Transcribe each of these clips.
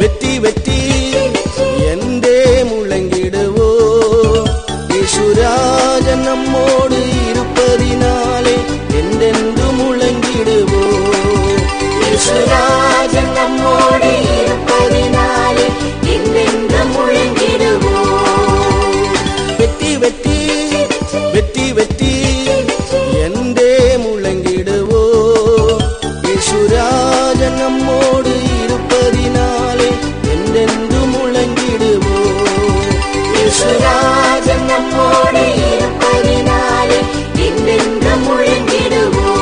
வெற்றி வெற்றி வெற்றி என்றே முழங்கிடுவோ. இயேசுராஜன் நம்மோடு இருப்பதினாலே என்றென்று முழங்கிடுவோ. இயேசுராஜன் நம்மோடு இருப்பதினாலே என்றென்று முழங்கிடுவோ. வெற்றி வெற்றி வெற்றி வெற்றி என்றே முழங்கிடுவோ. இயேசுராஜன் நம்மோடு இருப்பதினாலே என்றென்று முழங்கிடுவோ. இயேசுராஜன் நம்மோடு இருப்பதினாலே என்றென்று முழங்கிடுவோ.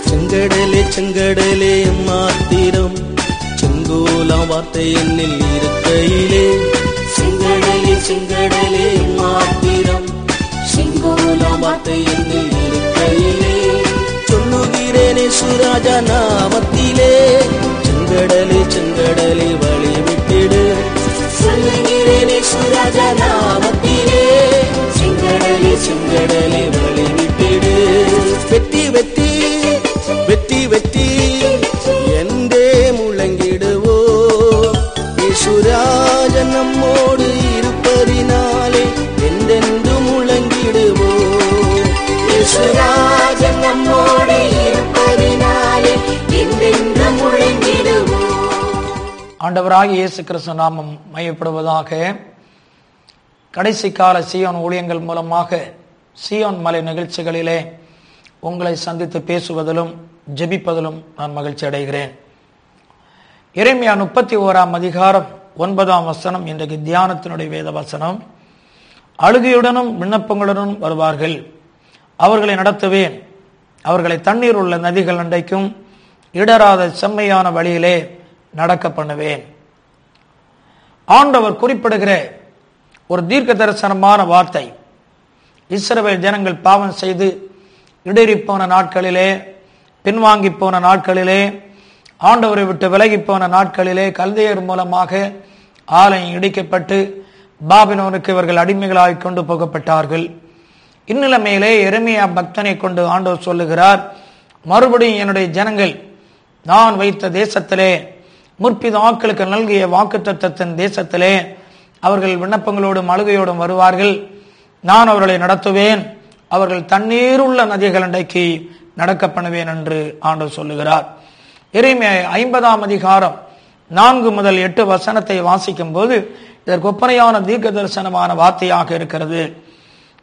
செங்கடலே செங்கடலே மாத்திரம் செங்கோலாம் வார்த்தை என்னில் இருக்கையிலே. செங்கடலே செங்கடலே மாத்திரம் செங்கோலாம் வார்த்தை என்னில் இருக்கையிலே. சொல்லுகிறேன் இயேசுராஜா நாமத்திலே. செங்கடலே செங்கடலே வழி விட்டிடு. சொல்லுகிறேன் இயேசுராஜா நாமத்திலே. செங்கடலே செங்கடலே வழி விட்டிடு. வெற்றி வெற்றி வெற்றி வெற்றி என்றே முழங்கிடுவோ. இயேசுராஜன் நம்மோடு இருப்பதினாலே என்றென்று முழங்கிடுவோ. இயேசுராஜன் நம்மோடு இருப்பதினாலே என்றென்று முழங்கிடுவோ. ஆண்டவராகிய இயேசு கிறிஸ்து நாமம் மையப்படுவதாக. கடைசி கால சீயோன் ஊழியங்கள் மூலமாக சீயோன் மலை நிகழ்ச்சிகளிலே உங்களை சந்தித்து பேசுவதிலும் ஜெபிப்பதிலும் நான் மகிழ்ச்சி அடைகிறேன். எரேமியா 31ஆம் அதிகாரம் 9ஆம் வசனம் இன்றைக்கு தியானத்தினுடைய வேத வசனம். அழுகையுடனும் விண்ணப்பங்களுடனும் வருவார்கள், அவர்களை நடத்துவேன், அவர்களை தண்ணீர் உள்ள நதிகள் அண்டைக்கும் இடராத செம்மையான வழியிலே நடக்க பண்ணுவேன். ஆண்டவர் குறிப்பிடுகிற ஒரு தீர்க்க தரிசனமான வார்த்தை. இஸ்ரவேல் ஜனங்கள் பாவம் செய்து இடறி போன நாட்களிலே, பின்வாங்கி போன நாட்களிலே, ஆண்டவரை விட்டு விலகி போன நாட்களிலே கல்தையர் மூலமாக ஆலயம் இடிக்கப்பட்டு பாபிலோனுக்கு இவர்கள் அடிமைகளாய் கொண்டு போகப்பட்டார்கள். இந்நிலைமையிலே எரேமியா பக்தனை கொண்டு ஆண்டவர் சொல்லுகிறார், மறுபடியும் என்னுடைய ஜனங்கள் நான் வைத்த தேசத்திலே, முற்பிதாக்களுக்கு நல்கிய வாக்குத்தத்தத்தின் தேசத்திலே அவர்கள் விண்ணப்பங்களோடும் அழுகையோடும் வருவார்கள். நான் அவர்களை நடத்துவேன், அவர்கள் தண்ணீர் உள்ள நதிகள் அண்டைக்கு நடக்க பண்ணுவேன் என்று ஆண்டவர் சொல்லுகிறார். எரேமியா 50ஆம் அதிகாரம் 4 முதல் 8 வசனத்தை வாசிக்கும் போது இதற்கு ஒப்பனையான தீர்க்க தரிசனமான வார்த்தையாக இருக்கிறது.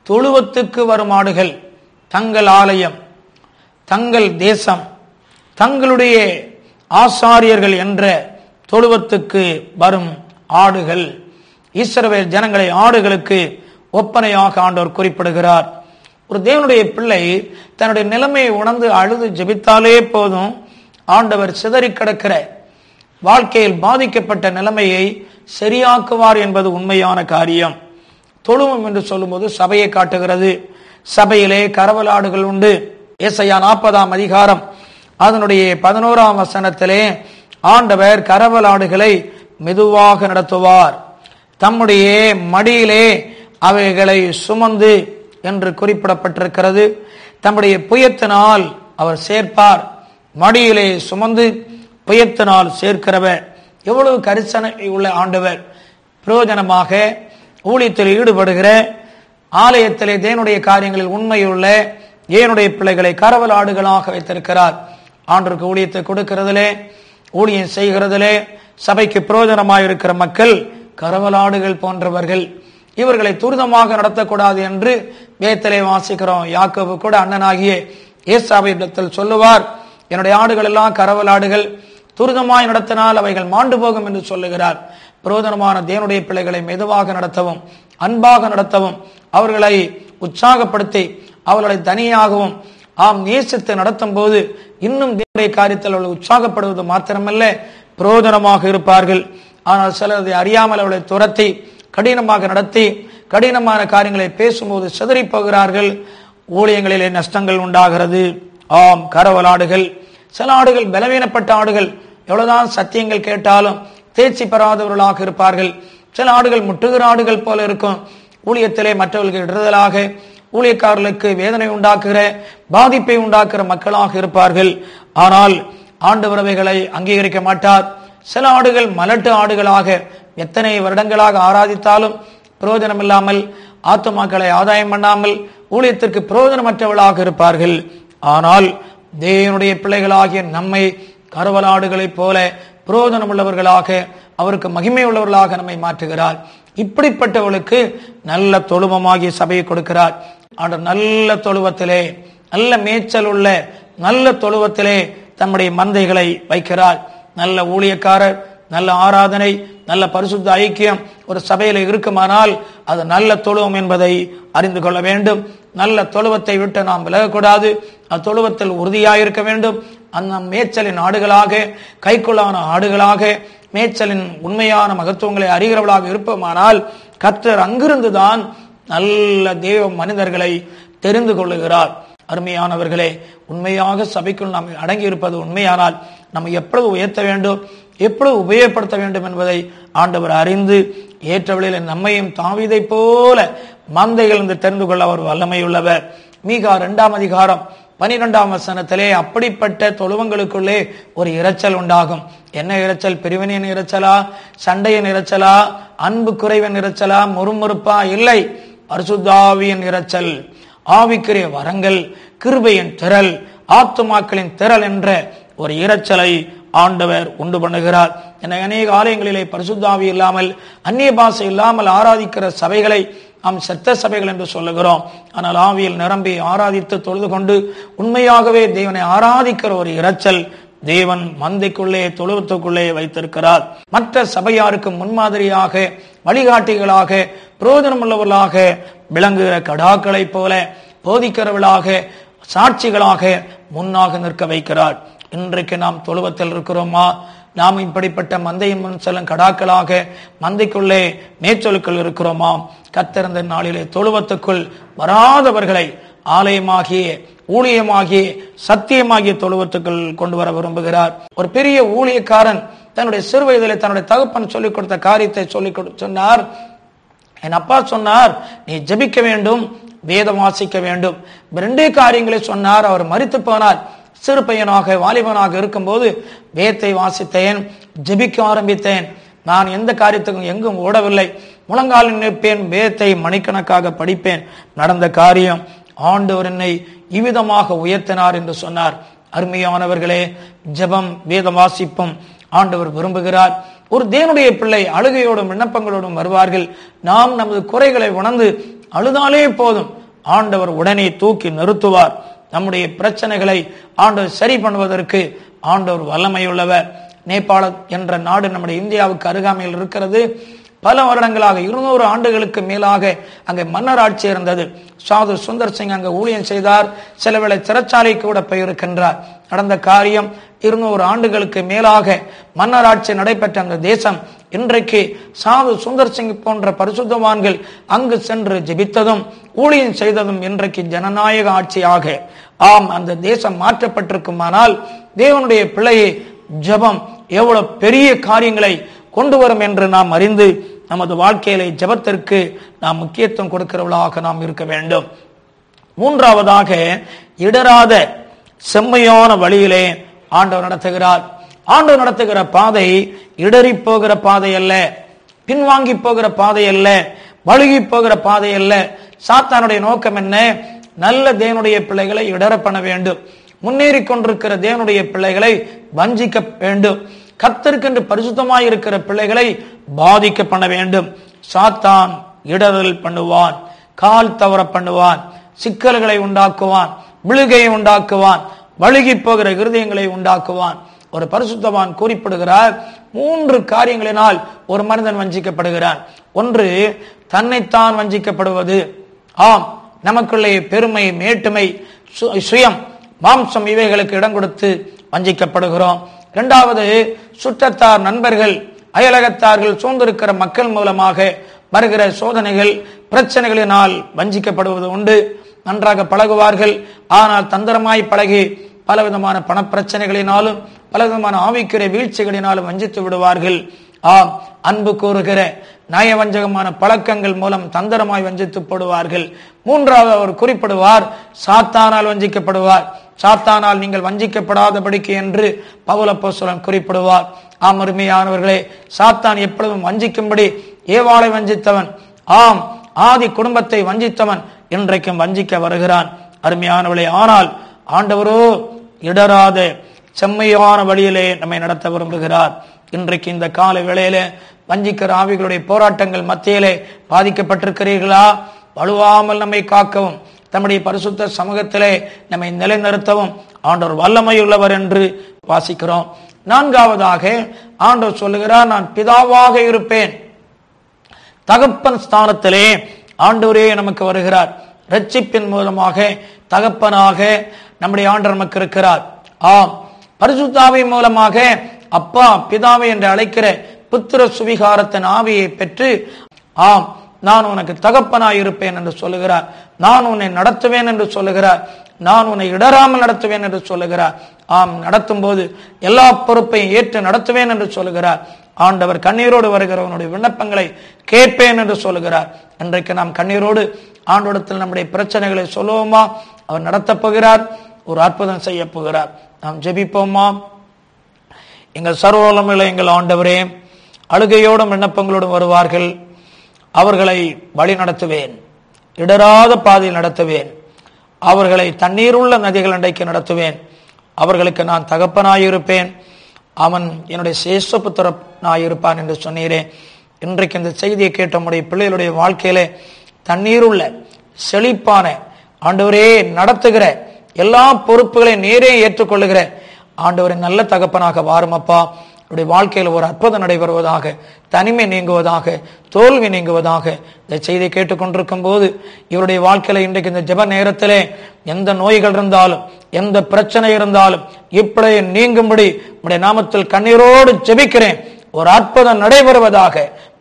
தொழுவத்துக்கு வரும் ஆடுகள் தங்கள் ஆலயம், தங்கள் தேசம், தங்களுடைய ஆசாரியர்கள் என்ற தொழுவத்துக்கு வரும் ஆடுகள். இஸ்ரவேல் ஜனங்களை ஆடுகளுக்கு ஒப்பனையாக ஆண்டவர் குறிப்பிடுகிறார். ஒரு தேவனுடைய பிள்ளை தன்னுடைய நிலைமையை உணர்ந்து அழுது ஜெபித்தாலே போதும், ஆண்டவர் சிதறி கிடக்கிற வாழ்க்கையில் பாதிக்கப்பட்ட நிலைமையை சரியாக்குவார் என்பது உண்மையான காரியம். தொழுவம் என்று சொல்லும்போது சபையை காட்டுகிறது. சபையிலே கரவலாடுகள் உண்டு. ஏசாயா 40ஆம் அதிகாரம் அதனுடைய 11ஆம் வசனத்திலே ஆண்டவர் கரவலாடுகளை மெதுவாக நடத்துவார், தம்முடைய மடியிலே அவைகளை சுமந்து என்று குறிப்பிடப்பட்டிருக்கிறது. தம்முடைய புயத்தினால் அவர் சேர்ப்பார், மடியிலே சுமந்து புயத்தினால் சேர்க்கிறவர். எவ்வளவு கரிசனை உள்ள ஆண்டவர்! பிரயோஜனமாக ஊழியத்தில் ஈடுபடுகிற, ஆலயத்திலே தேவனுடைய காரியங்களில் உண்மையுள்ள ஏனுடைய பிள்ளைகளை கரவல் ஆடுகளாக வைத்திருக்கிறார். ஆண்டவருக்கு ஊழியத்தை கொடுக்கிறதிலே, ஊழியம் செய்கிறதிலே சபைக்கு பிரயோஜனமாயிருக்கிற மக்கள் கரவலாடுகள் போன்றவர்கள். இவர்களை துரிதமாக நடத்தக்கூடாது என்று வேதத்திலே வாசிக்கிறோம். யாக்கோபு கூட அண்ணனாகிய ஏசாவிடத்தில் சொல்லுவார், என்னுடைய ஆடுகள் எல்லாம் கரவலாடுகள், துரிதமாய் நடத்தினால் அவைகள் மாண்டு போகும் என்று சொல்லுகிறார். பிரயோஜனமான தேவனுடைய பிள்ளைகளை மெதுவாக நடத்தவும், அன்பாக நடத்தவும், அவர்களை உற்சாகப்படுத்தி அவர்களை தனியாகவும் நேசித்து நடத்தும் போது இன்னும் தேவனுடைய காரியத்தில் அவர்கள் உற்சாகப்படுவது மாத்திரமல்ல, பிரயோஜனமாக இருப்பார்கள். ஆனால் சிலர் அதை அறியாமல் அவளை துரத்தி கடினமாக நடத்தி கடினமான காரியங்களை பேசும்போது சிதறி போகிறார்கள். ஊழியங்களிலே நஷ்டங்கள் உண்டாகிறது. கரவல் ஆடுகள். சில ஆடுகள் பலவீனப்பட்ட ஆடுகள், எவ்வளவுதான் சத்தியங்கள் கேட்டாலும் தேர்ச்சி பெறாதவர்களாக இருப்பார்கள். சில ஆடுகள் முட்டுகிற ஆடுகள் போல இருக்கும். ஊழியத்திலே மற்றவர்களுக்கு இடறுதலாக, ஊழியக்காரர்களுக்கு வேதனை உண்டாக்குகிற, பாதிப்பை உண்டாக்குகிற மக்களாக இருப்பார்கள். ஆனால் ஆண்டவர் அவைகளை அங்கீகரிக்க மாட்டார். சில ஆடுகள் மலட்டு ஆடுகளாக எத்தனை வருடங்களாக ஆராதித்தாலும் பிரயோஜனம் இல்லாமல், ஆத்துமாக்களை ஆதாயம் பண்ணாமல், ஊழியத்திற்கு பிரயோஜனமற்றவர்களாக இருப்பார்கள். ஆனால் தேவனுடைய பிள்ளைகளாகிய நம்மை கருவலாடுகளைப் போல பிரயோஜனம் உள்ளவர்களாக, அவருக்கு மகிமை உள்ளவர்களாக நம்மை மாற்றுகிறார். இப்படிப்பட்டவர்களுக்கு நல்ல தொழுவமாகிய சபையை கொடுக்கிறார். ஆண்டவர் நல்ல தொழுவத்திலே, நல்ல மேய்ச்சல் உள்ள நல்ல தொழுவத்திலே தம்முடைய மந்தைகளை வைக்கிறார். நல்ல ஊழியக்காரர், நல்ல ஆராதனை, நல்ல பரிசுத்த ஐக்கியம் ஒரு சபையில இருக்குமானால் அது நல்ல தொழுவம் என்பதை அறிந்து கொள்ள வேண்டும். நல்ல தொழுவத்தை விட்டு நாம் விலகக்கூடாது. தொழுவத்தில் உறுதியாயிருக்க வேண்டும். அந்த மேய்ச்சலின் ஆடுகளாக, கைக்குள்ளான ஆடுகளாக, மேய்ச்சலின் உண்மையான மகத்துவங்களை அறிகிறவர்களாக இருப்போமானால் கர்த்தர் அங்கிருந்துதான் நல்ல தேவ மனிதர்களை தெரிந்து கொள்ளுகிறார். அருமையானவர்களே, உண்மையாக சபைக்குள் நாம் அடங்கி இருப்பது உண்மையானால் நம்ம எப்பொழுது உயர்த்த வேண்டும், எப்பொழுது உபயோகப்படுத்த வேண்டும் என்பதை ஆண்டவர் அறிந்து ஏற்ற வழியில் நம்மையும் தாவீதை போல மந்தைகள் தெரிந்து கொள்ள அவர் வல்லமையுள்ளவர். மீகா 2ஆம் அதிகாரம் 12ஆம் வசனத்திலே அப்படிப்பட்ட தொழுவங்களுக்குள்ளே ஒரு இரைச்சல் உண்டாகும். என்ன இரைச்சல்? பிரிவினையின் இரைச்சலா, சண்டையின் இரைச்சலா, அன்பு குறைவின் இரைச்சலா, முறுமுறுப்பா? இல்லை, பரிசுத்தாவியின் இரைச்சல். ஆவிக்குரிய வரங்கள், கிருபையின் திரள், ஆத்துமாக்களின் திரள் என்ற ஒரு இரைச்சலை ஆண்டவர் உண்டு பண்ணுகிறார். அநேக ஆலயங்களிலே பரிசுத்தாவி இல்லாமல், அந்நிய பாஷை இல்லாமல் ஆராதிக்கிற சபைகளை நாம் செத்த சபைகள் என்று சொல்லுகிறோம். ஆனால் ஆவியில் நிரம்பி ஆராதித்து தொழுது கொண்டு உண்மையாகவே தேவனை ஆராதிக்கிற ஒரு இரைச்சல் தேவன் மந்தைக்குள்ளே, தொழுவத்துக்குள்ளே வைத்திருக்கிறார். மற்ற சபையாருக்கு முன்மாதிரியாக, வழிகாட்டிகளாக, பிரயோஜனம் உள்ளவர்களாக விளங்குகிற கடாக்களை போல போதிக்கிறவர்களாக, சாட்சிகளாக முன்னாக நிற்க வைக்கிறார். இன்றைக்கு நாம் தொழுவத்தில் இருக்கிறோமா? நாம் இப்படிப்பட்ட மந்தையின் முன் செல்லும் கடாக்களாக மந்தைக்குள்ளே மேய்ச்சலுக்குள் இருக்கிறோமா? கர்த்தர் நாளிலே தொழுவத்துக்குள் வராதவர்களை ஆலயமாகிய, ஊழியமாகிய, சத்தியமாகிய தொழுவத்துக்குள் கொண்டு வர விரும்புகிறார். ஒரு பெரிய ஊழியக்காரன் தன்னுடைய சிறு வயதிலே தன்னுடைய தகப்பன் சொல்லிக் கொடுத்த காரியத்தை சொன்னார். என் அப்பா சொன்னார், நீ ஜெபிக்க வேண்டும், வேதம் வாசிக்க வேண்டும். ரெண்டே காரியங்களை சொன்னார். அவர் மரித்து போனார். சிறு பையனாக, வாலிபனாக இருக்கும்போது வேதத்தை வாசித்தேன், ஜெபிக்க ஆரம்பித்தேன். நான் எந்த காரியத்துக்கும் எங்கும் ஓடவில்லை. முழங்காலில் நிற்பேன், வேதத்தை மணிக்கணக்காக படிப்பேன். நடந்த காரியம், ஆண்டவர் என்னை இவ்விதமாக உயர்த்தினார் என்று சொன்னார். அருமையானவர்களே, ஜெபம், வேதம் வாசிப்பும் ஆண்டவர் விரும்புகிறார். ஒரு தேவனுடைய பிள்ளை அழுகையோடும் விண்ணப்பங்களோடும் வருவார்கள். நாம் நமது குறைகளை உணர்ந்து அழுதாலே போதும், ஆண்டவர் உடனே தூக்கி நிறுத்துவார். நம்முடைய பிரச்சனைகளை ஆண்டவர் சரி பண்ணுவதற்கு ஆண்டவர் வல்லமையுள்ளவர். நேபாளம் என்ற நாடு நம்முடைய இந்தியாவுக்கு அருகாமையில் இருக்கிறது. பல வருடங்களாக 200 ஆண்டுகளுக்கு மேலாக அங்கே மன்னர் ஆட்சி இருந்தது. சாது சுந்தர் சிங் அங்கு ஊழியம் செய்தார். சில வேளை சிறைச்சாலைக்கு கூட போயிருக்கின்றார். நடந்த காரியம், 200 ஆண்டுகளுக்கு மேலாக மன்னர் ஆட்சி நடைபெற்ற அந்த தேசம் இன்றைக்கு சாது சுந்தர் சிங் போன்ற பரிசுத்தவான்கள் அங்கு சென்று ஜெபித்ததும் ஊழியம் செய்ததும் இன்றைக்கு ஜனநாயக ஆட்சியாக, ஆம், அந்த தேசம் மாற்றப்பட்டிருக்குமானால் தேவனுடைய பிள்ளையை ஜெபம் எவ்வளவு பெரிய காரியங்களை கொண்டு வரும் என்று நாம் அறிந்து நமது வாழ்க்கையிலே ஜெபத்திற்கு நாம் முக்கியத்துவம் கொடுக்கிறவர்களாக நாம் இருக்க வேண்டும். மூன்றாவதாக, இடராத செம்மையான வழியிலே ஆண்டவர் நடத்துகிறார். ஆண்டவர் நடத்துகிற பாதை இடறி போகிற பாதை அல்ல, பின்வாங்கி போகிற பாதை அல்ல, வழுகி போகிற பாதை அல்ல. சாத்தானுடைய நோக்கம் என்ன? நல்ல தேவனுடைய பிள்ளைகளை இடர பண்ண வேண்டும். முன்னேறி கொண்டிருக்கிற தேவனுடைய பிள்ளைகளை வஞ்சிக்க வேண்டும். கர்த்தருக்கென்று பரிசுத்தமாய் இருக்கிற பிள்ளைகளை பாதிக்க பண்ண வேண்டும். சாத்தான் இடரல் பண்ணுவான், கால் தவற பண்ணுவான், சிக்கல்களை உண்டாக்குவான், விழுகையை உண்டாக்குவான், வழுகி போகிற இருதயங்களை உண்டாக்குவான். ஒரு பரிசுத்தவான் குறிப்பிடுகிறார், 3 காரியங்களினால் ஒரு மனிதன் வஞ்சிக்கப்படுகிறான். ஒன்று, தன்னைத்தான் வஞ்சிக்கப்படுவது. ஆம், நமக்குள்ளே பெருமை, மேட்டுமை, சுயம், மாம்சம் இவைகளுக்கு இடம் கொடுத்து வஞ்சிக்கப்படுகிறோம். 2வது, சுற்றத்தார், நண்பர்கள், அயலகத்தார்கள், சூழ்ந்திருக்கிற மக்கள் மூலமாக வருகிற சோதனைகள், பிரச்சனைகளினால் வஞ்சிக்கப்படுவது உண்டு. நன்றாக பழகுவார்கள், ஆனால் தந்திரமாய் பழகி பலவிதமான பணப்பிரச்சனைகளினாலும் பலவிதமான ஆவிக்குரிய வீழ்ச்சிகளினாலும் வஞ்சித்து விடுவார்கள். அன்பு கூறுகிற நயவஞ்சகமான பழக்கங்கள் மூலம் தந்திரமாய் வஞ்சித்து போடுவார்கள். மூன்றாவது அவர் குறிப்பிடுவார், சாத்தானால் வஞ்சிக்கப்படுவார். சாத்தானால் நீங்கள் வஞ்சிக்கப்படாதபடிக்கு என்று பவுல் அப்போஸ்தலன் குறிப்பிடுவார். அருமையானவர்களே, சாத்தான் எப்பொழுதும் வஞ்சிக்கும்படி ஏவாளை வஞ்சித்தவன், ஆதி குடும்பத்தை வஞ்சித்தவன் இன்றைக்கும் வஞ்சிக்க வருகிறான். அருமையானவர்களே, ஆனால் ஆண்டவரோ இடராத செம்மையான வழியிலே நம்மை நடத்த விரும்புகிறார். இன்றைக்கு இந்த கால வேளையில வஞ்சிக்கிற ஆவிகளுடைய போராட்டங்கள் மத்தியிலே பாதிக்கப்பட்டிருக்கிறீர்களா? வலுவாமல் நம்மை காக்கவும் தம்முடைய பரிசுத்த சமூகத்திலே நம்மை நிலைநிறுத்தவும் ஆண்டவர் வல்லமையுள்ளவர் என்று வாசிக்கிறோம். நான்காவதாக ஆண்டவர் சொல்லுகிறார், நான் பிதாவாக இருப்பேன். தகப்பன் ஸ்தானத்திலே ஆண்டவரே நமக்கு வருகிறார். ரட்சிப்பின் மூலமாக தகப்பனாக நம்முடைய ஆண்டவர் நமக்கு இருக்கிறார். பரிசுத்த ஆவி மூலமாக அப்பா பிதாவை என்று அழைக்கிற புத்திர சுவிகாரத்தின் ஆவியை பெற்று நான் உனக்கு தகப்பனாய் இருப்பேன் என்று சொல்லுகிறார். நான் உன்னை நடத்துவேன் என்று சொல்லுகிறார். நான் உன்னை இடராமல் நடத்துவேன் என்று சொல்லுகிறார். நடத்தும் போது எல்லா பொறுப்பையும் ஏற்று நடத்துவேன் என்று சொல்லுகிறார். ஆண்டவர் கண்ணீரோடு வருகிறவனுடைய விண்ணப்பங்களை கேட்பேன் என்று சொல்லுகிறார். இன்றைக்கு நாம் கண்ணீரோடு ஆண்டவரிடத்தில் நம்முடைய பிரச்சனைகளை சொல்லுவோமா? அவர் நடத்தப் போகிறார், ஒரு அற்புதம் செய்ய போகிறார். நாம் ஜெபிப்போமா? எங்கள் சர்வவல்லமையுள்ள எங்கள் ஆண்டவரே, அழுகையோடும் விண்ணப்பங்களோடும் வருவார்கள். அவர்களை வழி நடத்துவேன், இடராத பாதையில் நடத்துவேன். அவர்களை தண்ணீருள்ள நதிகள் அண்டைக்கு நடத்துவேன். அவர்களுக்கு நான் தகப்பனாயிருப்பேன், அவன் என்னுடைய சேஷபுத்திரனாயிருப்பான் என்று சொன்னீரே. இன்றைக்கு இந்த செய்தியை கேட்ட நம்முடைய பிள்ளைகளுடைய வாழ்க்கையிலே தண்ணீருள்ள செழிப்பான ஆண்டவரே நடத்துகிற எல்லா பொறுப்புகளையும் நேரே ஏற்றுக்கொள்ளுகிற ஆண்டவரை நல்ல தகப்பனாக வாருமப்பா. அவருடைய வாழ்க்கையில் ஒரு அற்புதம் நடைபெறுவதாக, தனிமை நீங்குவதாக, தோல்வி நீங்குவதாக. இந்த செய்தியை கேட்டுக்கொண்டிருக்கும் போது இவருடைய வாழ்க்கையில இன்றைக்கு இந்த ஜெப நேரத்திலே எந்த நோய்கள் இருந்தாலும் எந்த பிரச்சனை இருந்தாலும் இப்படி நீங்கும்படி உடைய நாமத்தில் கண்ணீரோடு ஜெபிக்கிறேன். ஒரு அற்புதம் நடைபெறுவதாக.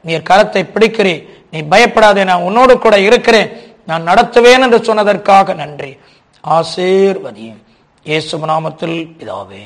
நீர் கரத்தை பிடிக்கிறீ, நீ பயப்படாதே, நான் உன்னோடு கூட இருக்கிறேன், நான் நடத்துவேன் என்று சொன்னதற்காக நன்றி. ஆசீர்வதியும். இயேசு நாமத்தில் பிதாவே.